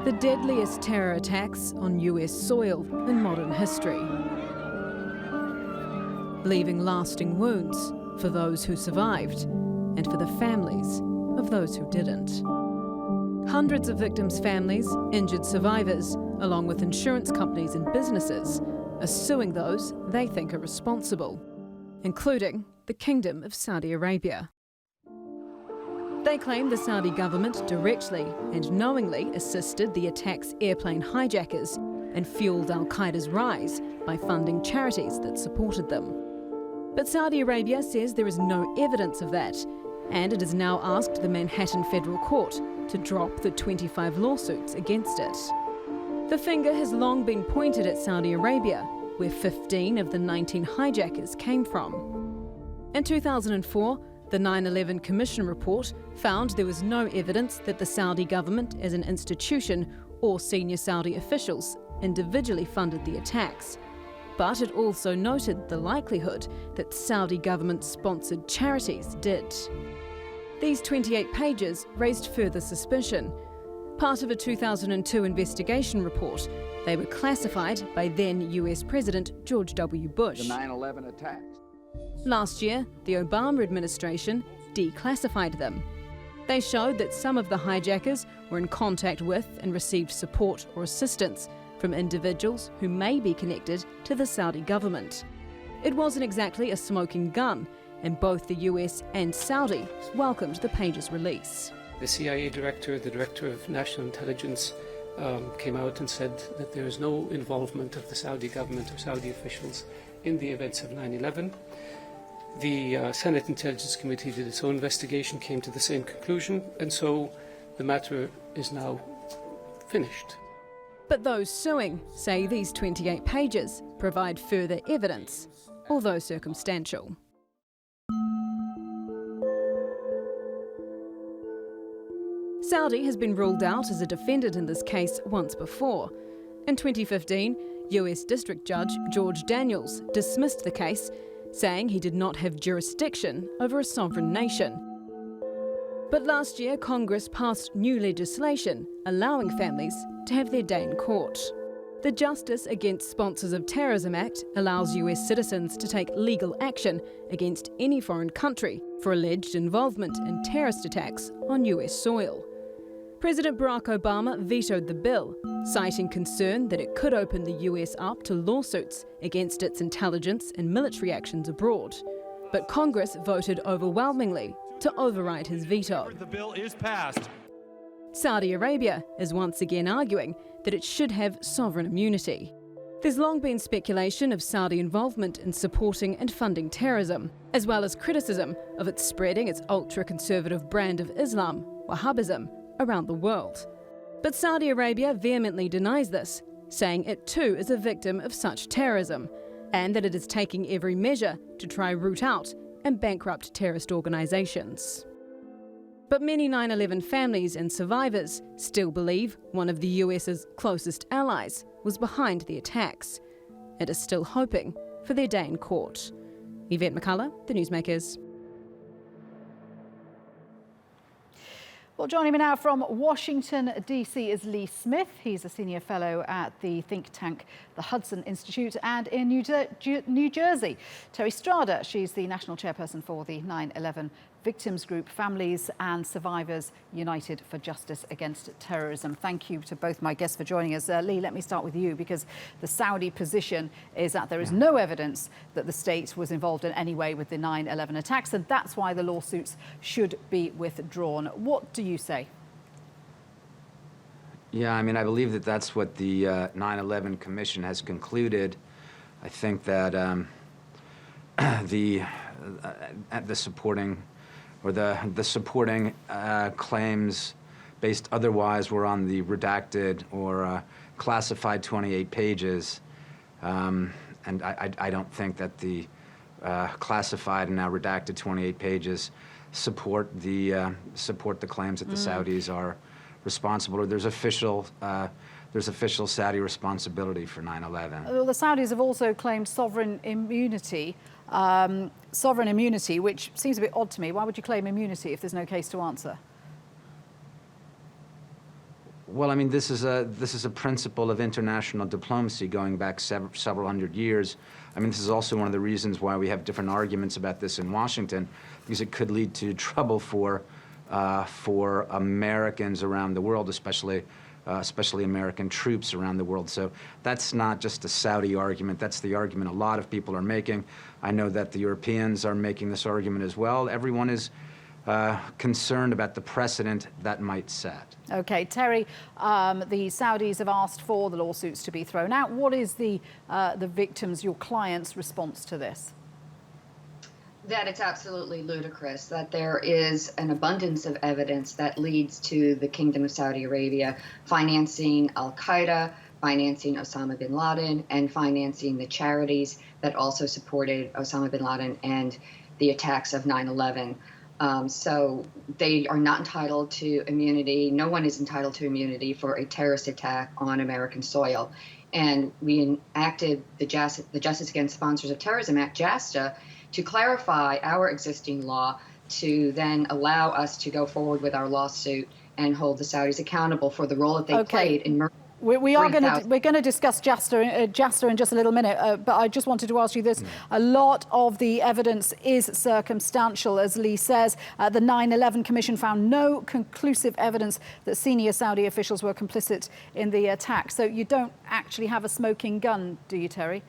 The deadliest terror attacks on US soil in modern history, leaving lasting wounds for those who survived and for the families of those who didn't. Hundreds of victims' families, injured survivors, along with insurance companies and businesses, are suing those they think are responsible, including the Kingdom of Saudi Arabia. They claim the Saudi government directly and knowingly assisted the attack's airplane hijackers and fueled al-Qaida's rise by funding charities that supported them. But Saudi Arabia says there is no evidence of that, and it has now asked the Manhattan Federal Court to drop the 25 lawsuits against it. The finger has long been pointed at Saudi Arabia, where 15 of the 19 hijackers came from. In 2004, the 9/11 Commission report found there was no evidence that the Saudi government as an institution or senior Saudi officials individually funded the attacks. But it also noted the likelihood that Saudi government-sponsored charities did. These 28 pages raised further suspicion. Part of a 2002 investigation report, they were classified by then US President George W. Bush. The 9/11 attacks. Last year, the Obama administration declassified them. They showed that some of the hijackers were in contact with and received support or assistance from individuals who may be connected to the Saudi government. It wasn't exactly a smoking gun, and both the US and Saudi welcomed the pages' release. The CIA director, the director of national intelligence, came out and said that there is no involvement of the Saudi government or Saudi officials in the events of 9/11. The Senate Intelligence Committee did its own investigation, came to the same conclusion, and so the matter is now finished. But those suing say these 28 pages provide further evidence, although circumstantial. Saudi has been ruled out as a defendant in this case once before. In 2015, US District Judge George Daniels dismissed the case, saying he did not have jurisdiction over a sovereign nation. But last year, Congress passed new legislation allowing families to have their day in court. The Justice Against Sponsors of Terrorism Act allows US citizens to take legal action against any foreign country for alleged involvement in terrorist attacks on US soil. President Barack Obama vetoed the bill, citing concern that it could open the US up to lawsuits against its intelligence and military actions abroad. But Congress voted overwhelmingly to override his veto. The bill is passed. Saudi Arabia is once again arguing that it should have sovereign immunity. There's long been speculation of Saudi involvement in supporting and funding terrorism, as well as criticism of it spreading its ultra-conservative brand of Islam, Wahhabism, around the world. But Saudi Arabia vehemently denies this, saying it too is a victim of such terrorism, and that it is taking every measure to try root out and bankrupt terrorist organisations. But many 9/11 families and survivors still believe one of the US's closest allies was behind the attacks, and are still hoping for their day in court. Yvette McCullough, The Newsmakers. Well, joining me now from Washington, D.C. is Lee Smith. He's a senior fellow at the think tank, the Hudson Institute, and in New Jersey. Terry Strada, she's the national chairperson for the 9/11 Victims Group, Families and Survivors United for Justice Against Terrorism. Thank you to both my guests for joining us. Lee, let me start with you, because the Saudi position is that there is no evidence that the state was involved in any way with the 9/11 attacks, and that's why the lawsuits should be withdrawn. What do you say? Yeah, I mean, I believe that that's what the 9/11 Commission has concluded. I think that the supporting claims based otherwise were on the redacted or classified 28 pages, and I don't think that the classified and now redacted 28 pages support the claims that the Saudis are responsible, or there's official Saudi responsibility for 9/11. Well, the Saudis have also claimed sovereign immunity, which seems a bit odd to me. Why would you claim immunity if there's no case to answer? Well, I mean, this is a principle of international diplomacy going back several hundred years. I mean, this is also one of the reasons why we have different arguments about this in Washington, because it could lead to trouble for Americans around the world, especially American troops around the world. So that's not just a Saudi argument. That's the argument a lot of people are making. I know that the Europeans are making this argument as well. Everyone is concerned about the precedent that might set. Okay, Terry, the Saudis have asked for the lawsuits to be thrown out. What is the victims, your clients' response to this? That it's absolutely ludicrous, that there is an abundance of evidence that leads to the Kingdom of Saudi Arabia financing al-Qaida, financing Osama bin Laden, and financing the charities that also supported Osama bin Laden and the attacks of 9/11. So they are not entitled to immunity. No one is entitled to immunity for a terrorist attack on American soil. And we enacted the Justice Against Sponsors of Terrorism Act, JASTA, to clarify our existing law to then allow us to go forward with our lawsuit and hold the Saudis accountable for the role that they played in murder. We're going to discuss JASTA in just a little minute, but I just wanted to ask you this. A lot of the evidence is circumstantial, as Lee says. The 9/11 Commission found no conclusive evidence that senior Saudi officials were complicit in the attack. So you don't actually have a smoking gun, do you, Terry?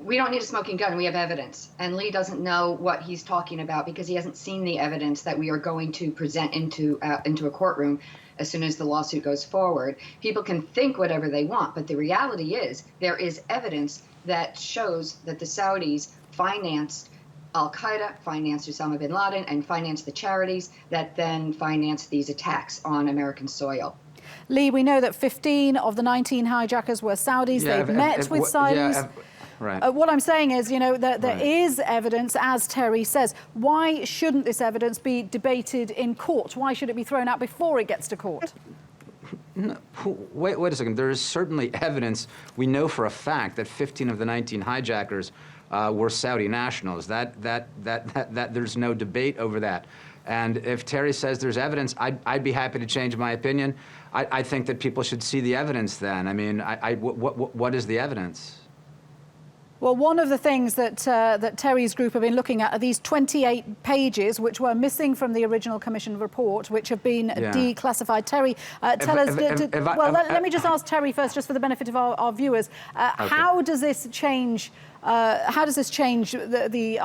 We don't need a smoking gun. We have evidence. And Lee doesn't know what he's talking about because he hasn't seen the evidence that we are going to present into a courtroom as soon as the lawsuit goes forward. People can think whatever they want, but the reality is there is evidence that shows that the Saudis financed al-Qaida, financed Osama bin Laden, and financed the charities that then financed these attacks on American soil. Lee, we know that 15 of the 19 hijackers were Saudis. They've met with Saudis. Right. What I'm saying is, you know, that there is evidence, as Terry says. Why shouldn't this evidence be debated in court? Why should it be thrown out before it gets to court? No, wait a second. There is certainly evidence. We know for a fact that 15 of the 19 hijackers were Saudi nationals. That there's no debate over that. And if Terry says there's evidence, I'd be happy to change my opinion. I think that people should see the evidence then. I mean, what is the evidence? Well, one of the things that Terry's group have been looking at are these 28 pages which were missing from the original Commission report, which have been declassified. Terry, tell us. Let me just ask Terry first, just for the benefit of our viewers. Okay. How does this change? How does this change the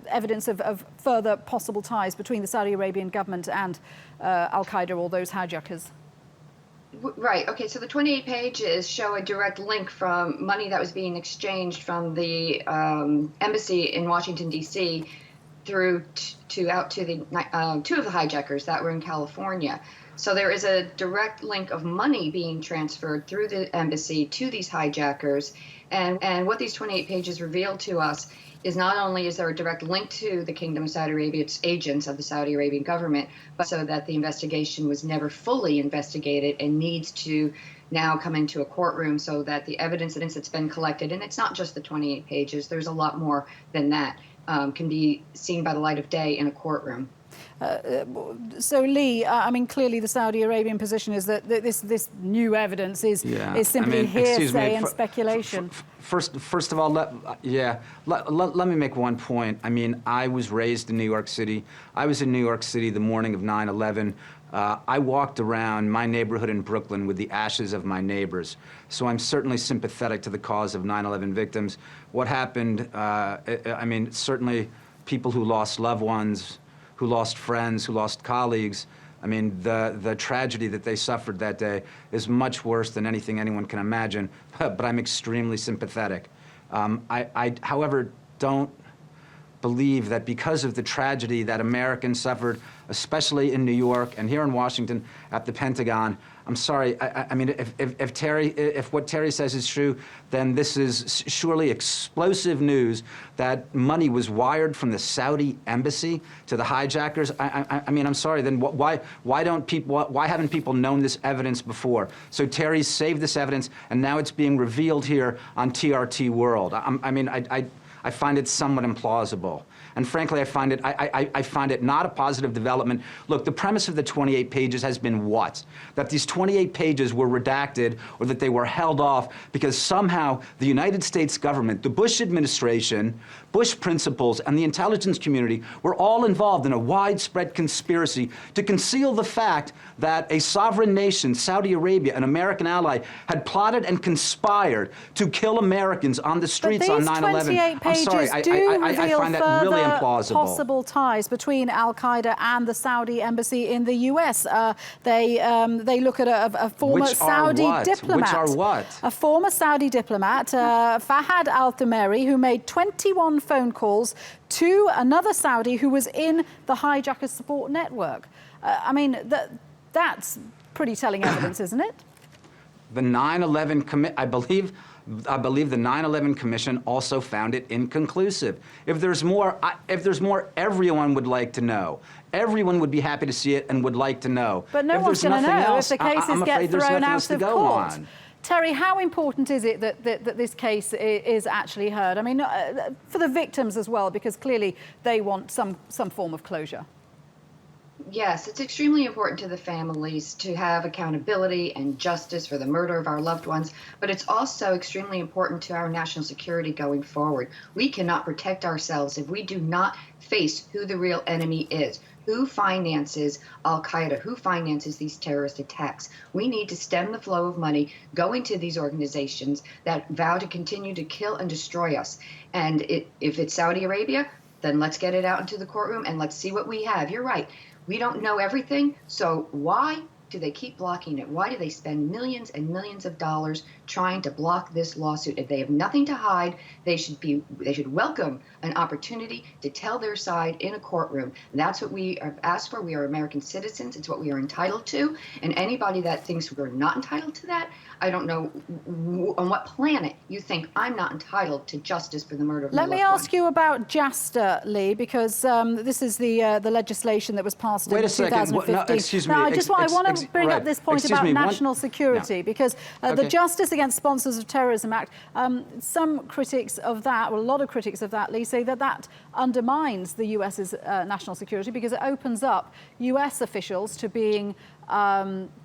evidence of further possible ties between the Saudi Arabian government and al-Qaida or those hijackers? Right. Okay. So the 28 pages show a direct link from money that was being exchanged from the embassy in Washington, D.C. through out to the two of the hijackers that were in California. So there is a direct link of money being transferred through the embassy to these hijackers. And what these 28 pages reveal to us is not only is there a direct link to the Kingdom of Saudi Arabia, its agents of the Saudi Arabian government, but so that the investigation was never fully investigated and needs to now come into a courtroom so that the evidence that's been collected, and it's not just the 28 pages, there's a lot more than that, can be seen by the light of day in a courtroom. So, Lee, I mean, clearly the Saudi Arabian position is that this new evidence is simply hearsay and speculation. First of all, let me make one point. I mean, I was raised in New York City. I was in New York City the morning of 9/11. I walked around my neighborhood in Brooklyn with the ashes of my neighbors. So I'm certainly sympathetic to the cause of 9/11 victims. What happened, I mean, certainly people who lost loved ones, who lost friends, who lost colleagues. I mean, the tragedy that they suffered that day is much worse than anything anyone can imagine, but I'm extremely sympathetic. I, however, don't believe that because of the tragedy that Americans suffered, especially in New York and here in Washington at the Pentagon, I'm sorry, I mean, if what Terry says is true, then this is surely explosive news that money was wired from the Saudi embassy to the hijackers. I mean, I'm sorry, then why haven't people known this evidence before? So Terry saved this evidence, and now it's being revealed here on TRT World. I mean, I find it somewhat implausible. And frankly, I find it not a positive development. Look, the premise of the 28 pages has been what? That these 28 pages were redacted or that they were held off because somehow the United States government, the Bush administration, Bush principals, and the intelligence community were all involved in a widespread conspiracy to conceal the fact that a sovereign nation, Saudi Arabia, an American ally, had plotted and conspired to kill Americans on the streets on 9/11. I'm sorry, I reveal find that really implausible. Possible ties between al-Qaida and the Saudi embassy in the US. They look at a former Saudi diplomat. Which are what? A former Saudi diplomat, Fahad al-Thumairy, who made 21 phone calls to another Saudi who was in the hijackers support network. I mean, that's pretty telling evidence, isn't it? The 9/11 I believe the 9/11 Commission also found it inconclusive. If there's more, everyone would like to know. Everyone would be happy to see it and would like to know. But no one's going to know if the cases get thrown out of court. On. Terry, how important is it that this case is actually heard? I mean, for the victims as well, because clearly they want some form of closure. Yes, it's extremely important to the families to have accountability and justice for the murder of our loved ones, but it's also extremely important to our national security going forward. We cannot protect ourselves if we do not face who the real enemy is. Who finances al-Qaida? Who finances these terrorist attacks? We need to stem the flow of money going to these organizations that vow to continue to kill and destroy us. And if it's Saudi Arabia, then let's get it out into the courtroom and let's see what we have. You're right. We don't know everything, so why do they keep blocking it? Why do they spend millions and millions of dollars trying to block this lawsuit? If they have nothing to hide, they should welcome an opportunity to tell their side in a courtroom. That's what we have asked for. We are American citizens. It's what we are entitled to. And anybody that thinks we're not entitled to that, I don't know on what planet you think I'm not entitled to justice for the murder of my loved one. Let me ask you about JASTA, Lee, because this is the legislation that was passed in 2015. Wait a second. No, excuse me. No, I want to bring up this point about national security, because the Justice Against Sponsors of Terrorism Act, some critics of that, or a lot of critics of that, Lee, say that undermines the US's national security because it opens up US officials to being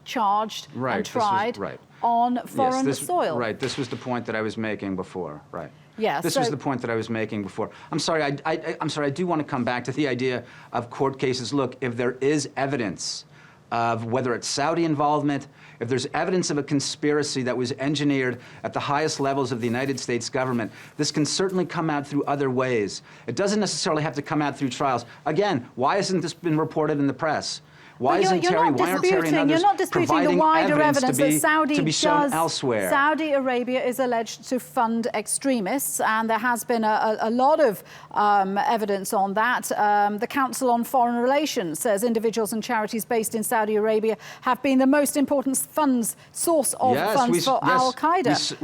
charged and tried on foreign soil. Right. This was the point that I was making before. Right. Yes. This was the point that I was making before. I'm sorry. I'm sorry. I do want to come back to the idea of court cases. Look, if there is evidence of whether it's Saudi involvement, if there's evidence of a conspiracy that was engineered at the highest levels of the United States government, this can certainly come out through other ways. It doesn't necessarily have to come out through trials. Again, why hasn't this been reported in the press? Why aren't Terry and others you're not disputing the providing wider evidence that to be shown elsewhere? Saudi Arabia is alleged to fund extremists, and there has been a lot of evidence on that. The Council on Foreign Relations says individuals and charities based in Saudi Arabia have been the most important source of funds for al-Qaida.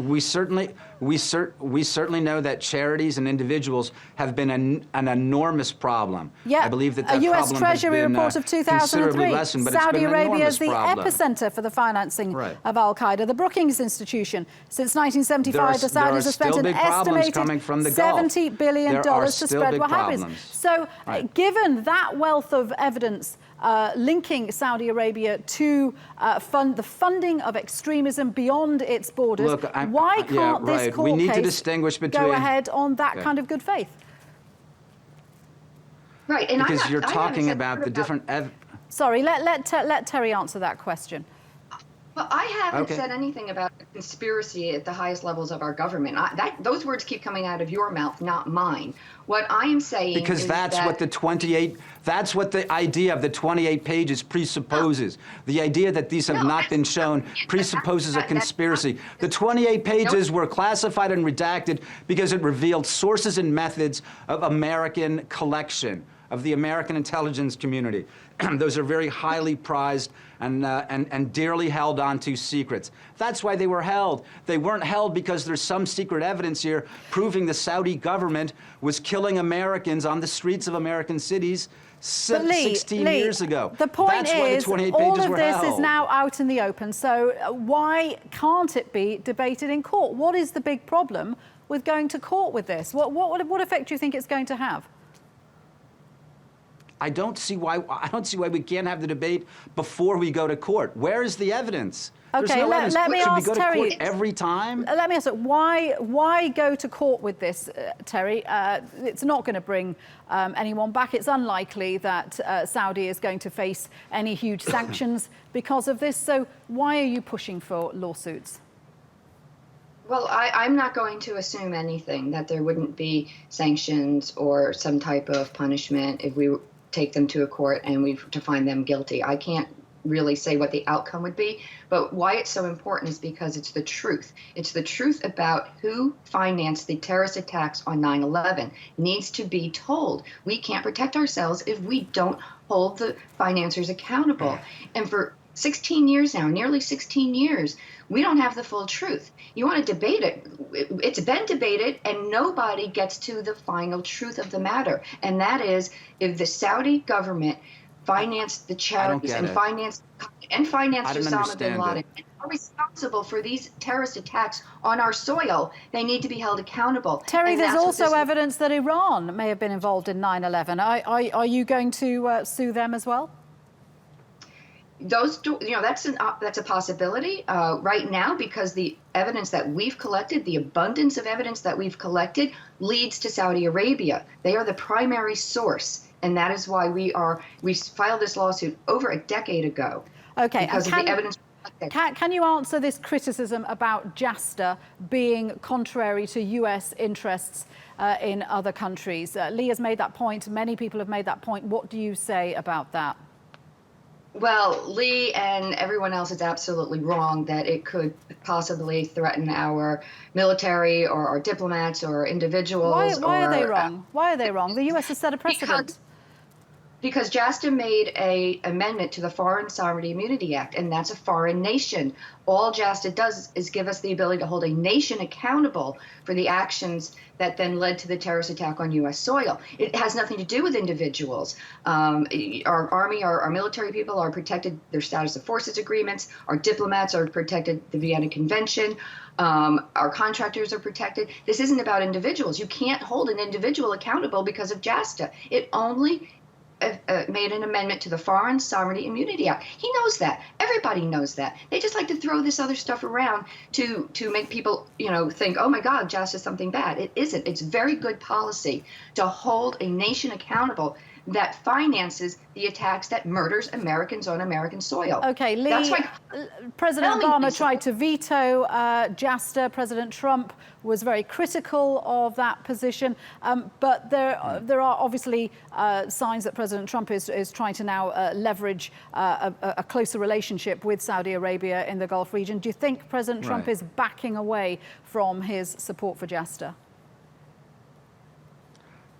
We certainly know that charities and individuals have been an enormous problem. Yeah, I believe that a U.S. problem Treasury has been, report of 2003. Lesson, but Saudi Arabia is the problem. epicenter for the financing of al-Qaida. The Brookings Institution, since 1975, the Saudis have spent an estimated $70 billion to spread Wahhabism. So, given that wealth of evidence linking Saudi Arabia to the funding of extremism beyond its borders, why can't this court case go ahead on that kind of good faith? Right, and because you're talking about the different. Sorry, let Terry answer that question. Well, I haven't said anything about conspiracy at the highest levels of our government. Those words keep coming out of your mouth, not mine. What I am saying is that's what the idea of the 28 pages presupposes. The idea that these have not been shown presupposes a conspiracy. The 28 pages were classified and redacted because it revealed sources and methods of American collection, of the American intelligence community. Those are very highly prized and dearly held onto secrets. That's why they were held. They weren't held because there's some secret evidence here proving the Saudi government was killing Americans on the streets of American cities 16 years ago. The point is, all of this is now out in the open, so why can't it be debated in court? What is the big problem with going to court with this? What effect do you think it's going to have? I don't see why we can't have the debate before we go to court. Where is the evidence? Okay, let me ask Should we go Terry. to court every time? Let me ask you, why go to court with this, Terry? It's not going to bring anyone back. It's unlikely that Saudi is going to face any huge sanctions because of this. So why are you pushing for lawsuits? Well, I'm not going to assume anything, that there wouldn't be sanctions or some type of punishment if we take them to a court and we to find them guilty. I can't really say what the outcome would be, but why it's so important is because it's the truth. It's the truth about who financed the terrorist attacks on 9/11 needs to be told. We can't protect ourselves if we don't hold the financiers accountable. And for 16 years now, nearly 16 years, we don't have the full truth. You want to debate it. It's been debated, and nobody gets to the final truth of the matter. And that is, if the Saudi government financed the charities and financed Osama bin Laden and are responsible for these terrorist attacks on our soil, they need to be held accountable. Terry, there's also evidence that Iran may have been involved in 9/11. Are you going to sue them as well? Those, that's a possibility right now, because the evidence that we've collected, the abundance of evidence that we've collected, leads to Saudi Arabia. They are the primary source, and that is why we filed this lawsuit over a decade ago. Okay, because of the evidence. Can you answer this criticism about JASTA being contrary to US interests in other countries? Lee has made that point. Many people have made that point. What do you say about that? Well, Lee and everyone else is absolutely wrong that it could possibly threaten our military or our diplomats or individuals. Why are they wrong? Why are they wrong? The US has set a precedent. Because JASTA made an amendment to the Foreign Sovereignty Immunity Act, and that's a foreign nation. All JASTA does is give us the ability to hold a nation accountable for the actions that then led to the terrorist attack on U.S. soil. It has nothing to do with individuals. Our Army, our military people are protected, their status of forces agreements. Our diplomats are protected, the Vienna Convention. Our contractors are protected. This isn't about individuals. You can't hold an individual accountable because of JASTA. It only made an amendment to the Foreign Sovereignty Immunity Act. He knows that. Everybody knows that. They just like to throw this other stuff around to make people, think, oh my God, JASTA is something bad. It isn't. It's very good policy to hold a nation accountable that finances the attacks that murders Americans on American soil. Okay, Lee, that's why President Obama tried to veto JASTA. President Trump was very critical of that position. But there are obviously signs that President Trump is trying to now leverage a closer relationship with Saudi Arabia in the Gulf region. Do you think President Trump is backing away from his support for JASTA?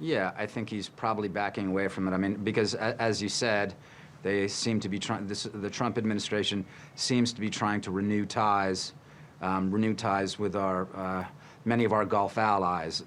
Yeah, I think he's probably backing away from it. I mean, because as you said, they seem to be trying. The Trump administration seems to be trying to renew ties with our many of our Gulf allies,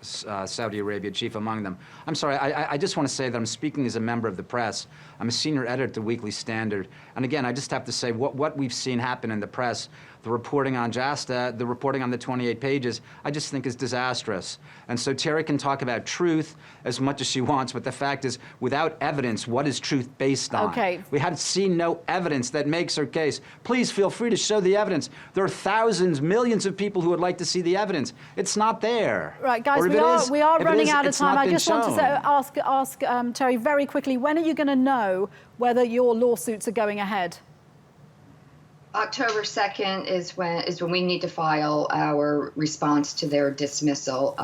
Saudi Arabia chief among them. I'm sorry, I just want to say that I'm speaking as a member of the press. I'm a senior editor at the Weekly Standard, and again, I just have to say what we've seen happen in the press. The reporting on JASTA, the reporting on the 28 pages, I just think is disastrous. And so Terry can talk about truth as much as she wants, but the fact is, without evidence, what is truth based on? Okay. We had seen no evidence that makes her case. Please feel free to show the evidence. There are thousands, millions of people who would like to see the evidence. It's not there. Right, guys, we are running out of time. I just want to ask Terry very quickly, when are you going to know whether your lawsuits are going ahead? October 2nd is when we need to file our response to their dismissal.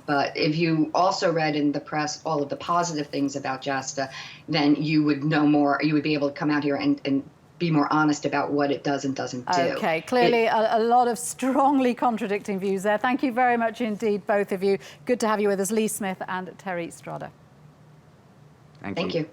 But if you also read in the press all of the positive things about JASTA, then you would know more. You would be able to come out here and be more honest about what it does and doesn't do. Okay, clearly a lot of strongly contradicting views there. Thank you very much indeed, both of you. Good to have you with us, Lee Smith and Terry Strada. Thank you.